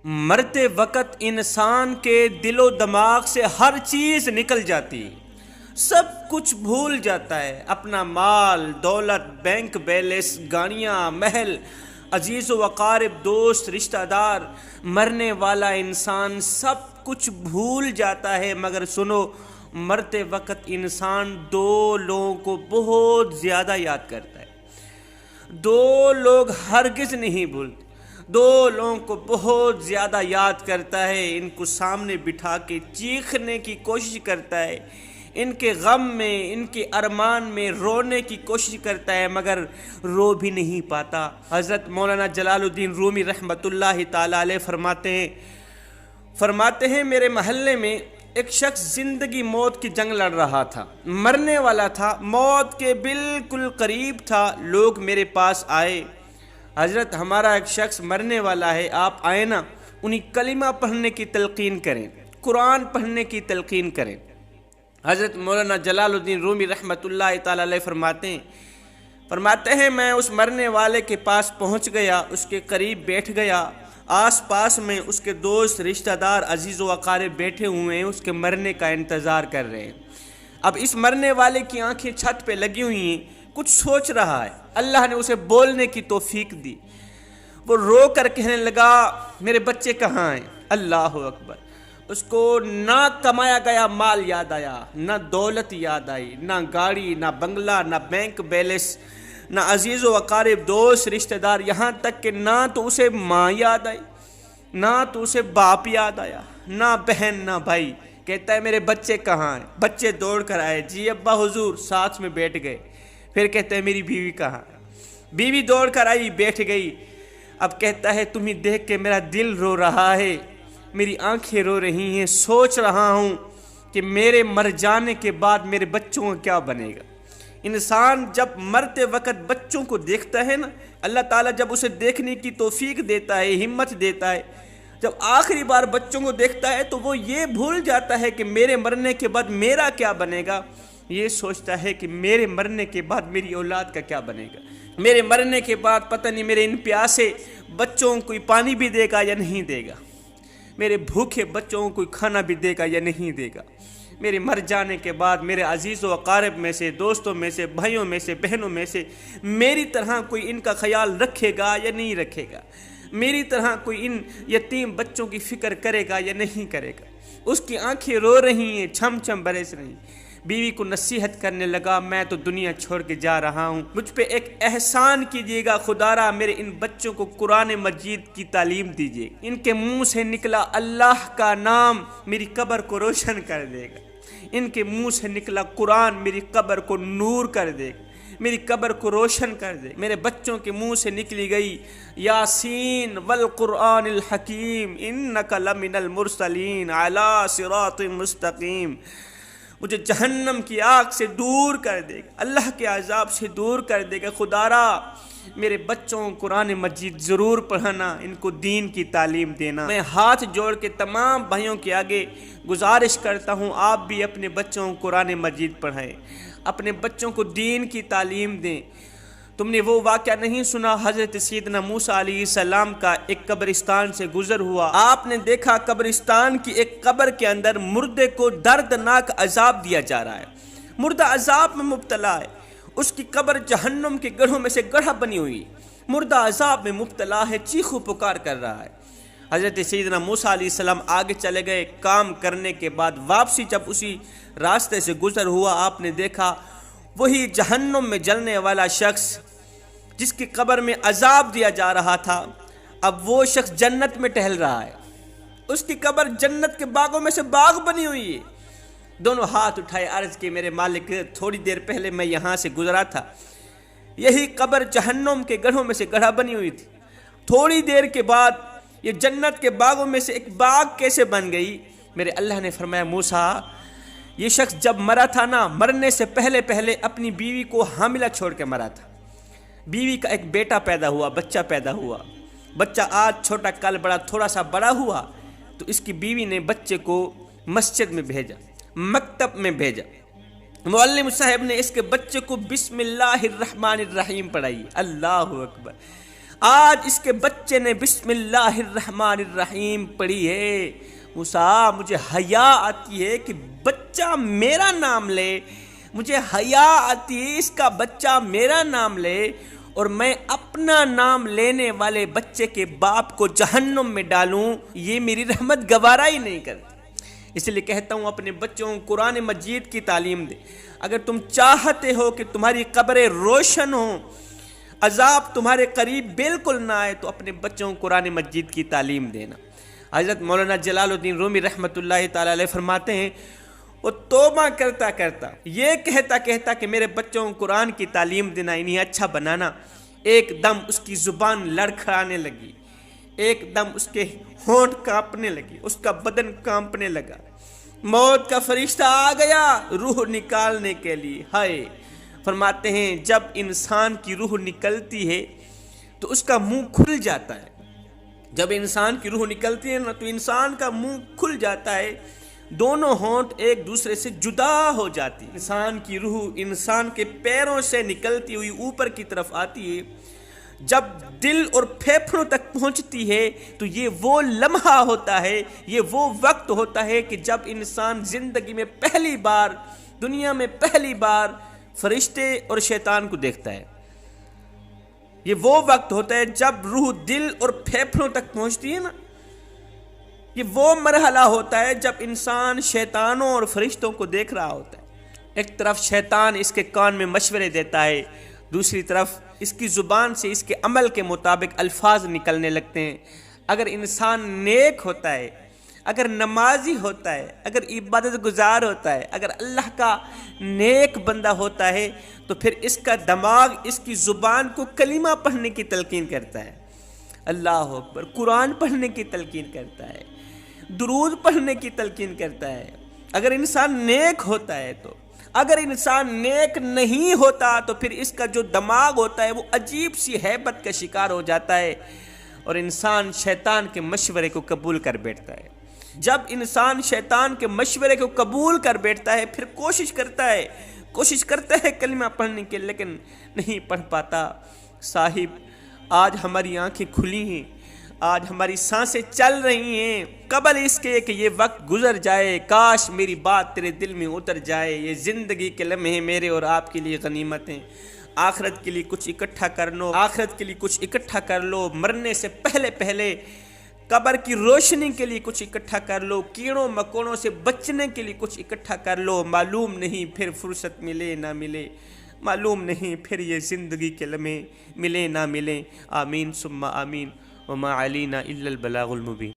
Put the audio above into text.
مرتے وقت انسان کے دل و دماغ سے ہر چیز نکل جاتی، سب کچھ بھول جاتا ہے، اپنا مال، دولت، بینک بیلنس، گاڑیاں، محل، عزیز و اقارب، دوست، رشتہ دار۔ مرنے والا انسان سب کچھ بھول جاتا ہے، مگر سنو، مرتے وقت انسان دو لوگوں کو بہت زیادہ یاد کرتا ہے۔ دو لوگ ہرگز نہیں بھولتے، دو لوگوں کو بہت زیادہ یاد کرتا ہے، ان کو سامنے بٹھا کے چیخنے کی کوشش کرتا ہے، ان کے غم میں، ان کے ارمان میں رونے کی کوشش کرتا ہے، مگر رو بھی نہیں پاتا۔ حضرت مولانا جلال الدین رومی رحمۃ اللہ تعالی علیہ فرماتے ہیں میرے محلے میں ایک شخص زندگی موت کی جنگ لڑ رہا تھا، مرنے والا تھا، موت کے بالکل قریب تھا۔ لوگ میرے پاس آئے، حضرت ہمارا ایک شخص مرنے والا ہے، آپ آئے نا، انہیں کلمہ پڑھنے کی تلقین کریں، قرآن پڑھنے کی تلقین کریں۔ حضرت مولانا جلال الدین رومی رحمۃ اللہ تعالی علیہ فرماتے ہیں میں اس مرنے والے کے پاس پہنچ گیا، اس کے قریب بیٹھ گیا، آس پاس میں اس کے دوست، رشتہ دار، عزیز و اقارب بیٹھے ہوئے ہیں، اس کے مرنے کا انتظار کر رہے ہیں۔ اب اس مرنے والے کی آنکھیں چھت پہ لگی ہوئی ہیں، کچھ سوچ رہا ہے، اللہ نے اسے بولنے کی توفیق دی۔ وہ رو کر کہنے لگا میرے بچے کہاں ہیں؟ اللہ اکبر! اس کو نہ کمایا گیا مال یاد آیا، نہ دولت یاد آئی، نہ گاڑی، نہ بنگلہ، نہ بینک بیلنس، نہ عزیز و اقارب، دوست، رشتہ دار، یہاں تک کہ نہ تو اسے ماں یاد آئی، نہ تو اسے باپ یاد آیا، نہ بہن، نہ بھائی۔ کہتا ہے میرے بچے کہاں ہیں؟ بچے دوڑ کر آئے، جی ابا حضور، ساتھ میں بیٹھ گئے۔ پھر کہتا ہے میری بیوی کہاں؟ بیوی دوڑ کر آئی، بیٹھ گئی۔ اب کہتا ہے تمہیں دیکھ کے میرا دل رو رہا ہے، میری آنکھیں رو رہی ہیں، سوچ رہا ہوں کہ میرے مر جانے کے بعد میرے بچوں کا کیا بنے گا۔ انسان جب مرتے وقت بچوں کو دیکھتا ہے نا، اللہ تعالیٰ جب اسے دیکھنے کی توفیق دیتا ہے، ہمت دیتا ہے، جب آخری بار بچوں کو دیکھتا ہے تو وہ یہ بھول جاتا ہے کہ میرے مرنے کے بعد میرا کیا بنے گا، یہ سوچتا ہے کہ میرے مرنے کے بعد میری اولاد کا کیا بنے گا، میرے مرنے کے بعد پتہ نہیں میرے ان پیاسے بچوں کو کوئی پانی بھی دے گا یا نہیں دے گا، میرے بھوکے بچوں کو کوئی کھانا بھی دے گا یا نہیں دے گا، میرے مر جانے کے بعد میرے عزیز و اقارب میں سے، دوستوں میں سے، بھائیوں میں سے، بہنوں میں سے میری طرح کوئی ان کا خیال رکھے گا یا نہیں رکھے گا، میری طرح کوئی ان یتیم بچوں کی فکر کرے گا یا نہیں کرے گا۔ اس کی آنکھیں رو رہی ہیں، چھم چھم برس رہی ہیں۔ بیوی کو نصیحت کرنے لگا میں تو دنیا چھوڑ کے جا رہا ہوں، مجھ پہ ایک احسان کیجیے گا خدارا، میرے ان بچوں کو قرآن مجید کی تعلیم دیجیے، ان کے منہ سے نکلا اللہ کا نام میری قبر کو روشن کر دے گا، ان کے منہ سے نکلا قرآن میری قبر کو نور کر دے گا، میری قبر کو روشن کر دے۔ میرے بچوں کے منہ سے نکلی گئی یاسین والقرآن الحکیم انک لمن المرسلین علی صراط مستقیم، مجھے جہنم کی آگ سے دور کر دے گا، اللہ کے عذاب سے دور کر دے گا۔ خدارا میرے بچوں کو قرآن مجید ضرور پڑھانا، ان کو دین کی تعلیم دینا۔ میں ہاتھ جوڑ کے تمام بھائیوں کے آگے گزارش کرتا ہوں آپ بھی اپنے بچوں کو قرآن مجید پڑھائیں، اپنے بچوں کو دین کی تعلیم دیں۔ تم نے وہ واقعہ نہیں سنا حضرت سیدنا موسیٰ علیہ السلام کا ایک قبرستان سے گزر ہوا، آپ نے دیکھا قبرستان کی ایک قبر کے اندر مردے کو دردناک عذاب دیا جا رہا ہے، مردہ عذاب میں مبتلا ہے، اس کی قبر جہنم کے گڑھوں میں سے گڑھا بنی ہوئی، مردہ عذاب میں مبتلا ہے، چیخ و پکار کر رہا ہے۔ حضرت سیدنا موسیٰ علیہ السلام آگے چلے گئے، کام کرنے کے بعد واپسی جب اسی راستے سے گزر ہوا، آپ نے دیکھا وہی جہنم میں جلنے والا شخص جس کی قبر میں عذاب دیا جا رہا تھا، اب وہ شخص جنت میں ٹہل رہا ہے، اس کی قبر جنت کے باغوں میں سے باغ بنی ہوئی ہے۔ دونوں ہاتھ اٹھائے، عرض کی میرے مالک تھوڑی دیر پہلے میں یہاں سے گزرا تھا، یہی قبر جہنم کے گڑھوں میں سے گڑھا بنی ہوئی تھی، تھوڑی دیر کے بعد یہ جنت کے باغوں میں سے ایک باغ کیسے بن گئی؟ میرے اللہ نے فرمایا موسیٰ یہ شخص جب مرا تھا نا، مرنے سے پہلے پہلے اپنی بیوی کو حاملہ چھوڑ کے مرا تھا، بیوی کا ایک بیٹا پیدا ہوا، بچہ پیدا ہوا، بچہ آج چھوٹا کل بڑا، تھوڑا سا بڑا ہوا تو اس کی بیوی نے بچے کو مسجد میں بھیجا، مکتب میں بھیجا، معلم صاحب نے اس کے بچے کو بسم اللہ الرحمن الرحیم پڑھائی، اللہ اکبر۔ آج اس کے بچے نے بسم اللہ الرحمن الرحیم پڑھی ہے۔ موسیٰ مجھے حیا آتی ہے کہ بچہ میرا نام لے، مجھے حیا آتی ہے اس کا بچہ میرا نام لے، اور میں اپنا نام لینے والے بچے کے باپ کو جہنم میں ڈالوں، یہ میری رحمت گوارا ہی نہیں کرتی۔ اس لیے کہتا ہوں اپنے بچوں کو قرآن مجید کی تعلیم دے۔ اگر تم چاہتے ہو کہ تمہاری قبریں روشن ہوں، عذاب تمہارے قریب بالکل نہ آئے، تو اپنے بچوں کو قرآن مجید کی تعلیم دینا۔ حضرت مولانا جلال الدین رومی رحمۃ اللہ تعالی علیہ فرماتے ہیں، وہ توبہ کرتا کرتا یہ کہتا کہ میرے بچوں کو قرآن کی تعلیم دینا، انہیں اچھا بنانا، ایک دم اس کی زبان لڑکھڑانے لگی، ایک دم اس کے ہونٹ کانپنے لگی، اس کا بدن کانپنے لگا، موت کا فرشتہ آ گیا روح نکالنے کے لیے۔ ہائے، فرماتے ہیں جب انسان کی روح نکلتی ہے تو اس کا منہ کھل جاتا ہے، جب انسان کی روح نکلتی ہے نا تو انسان کا منہ کھل جاتا ہے، دونوں ہونٹ ایک دوسرے سے جدا ہو جاتی۔ انسان کی روح انسان کے پیروں سے نکلتی ہوئی اوپر کی طرف آتی ہے، جب دل اور پھیپھڑوں تک پہنچتی ہے تو یہ وہ لمحہ ہوتا ہے، یہ وہ وقت ہوتا ہے کہ جب انسان زندگی میں پہلی بار، دنیا میں پہلی بار فرشتے اور شیطان کو دیکھتا ہے۔ یہ وہ وقت ہوتا ہے جب روح دل اور پھیپھڑوں تک پہنچتی ہے نا، یہ وہ مرحلہ ہوتا ہے جب انسان شیطانوں اور فرشتوں کو دیکھ رہا ہوتا ہے۔ ایک طرف شیطان اس کے کان میں مشورے دیتا ہے، دوسری طرف اس کی زبان سے اس کے عمل کے مطابق الفاظ نکلنے لگتے ہیں۔ اگر انسان نیک ہوتا ہے، اگر نمازی ہوتا ہے، اگر عبادت گزار ہوتا ہے، اگر اللہ کا نیک بندہ ہوتا ہے، تو پھر اس کا دماغ اس کی زبان کو کلمہ پڑھنے کی تلقین کرتا ہے، اللہ اکبر، قرآن پڑھنے کی تلقین کرتا ہے، درود پڑھنے کی تلقین کرتا ہے۔ اگر انسان نیک ہوتا ہے تو، اگر انسان نیک نہیں ہوتا تو پھر اس کا جو دماغ ہوتا ہے وہ عجیب سی ہیبت کا شکار ہو جاتا ہے اور انسان شیطان کے مشورے کو قبول کر بیٹھتا ہے۔ جب انسان شیطان کے مشورے کو قبول کر بیٹھتا ہے پھر کوشش کرتا ہے کلمہ پڑھنے کے، لیکن نہیں پڑھ پاتا۔ صاحب آج ہماری آنکھیں کھلی ہیں، آج ہماری سانسیں چل رہی ہیں، قبل اس کے کہ یہ وقت گزر جائے، کاش میری بات تیرے دل میں اتر جائے۔ یہ زندگی کے لمحے میرے اور آپ کے لیے غنیمت ہیں، آخرت کے لیے کچھ اکٹھا کر لو، آخرت کے لیے کچھ اکٹھا کر لو، مرنے سے پہلے قبر کی روشنی کے لیے کچھ اکٹھا کر لو، کیڑوں مکوڑوں سے بچنے کے لیے کچھ اکٹھا کر لو، معلوم نہیں پھر فرصت ملے نہ ملے، معلوم نہیں پھر یہ زندگی کے لمحے ملے نہ ملے۔ آمین ثم آمین، وما علینا الا البلاغ المبین۔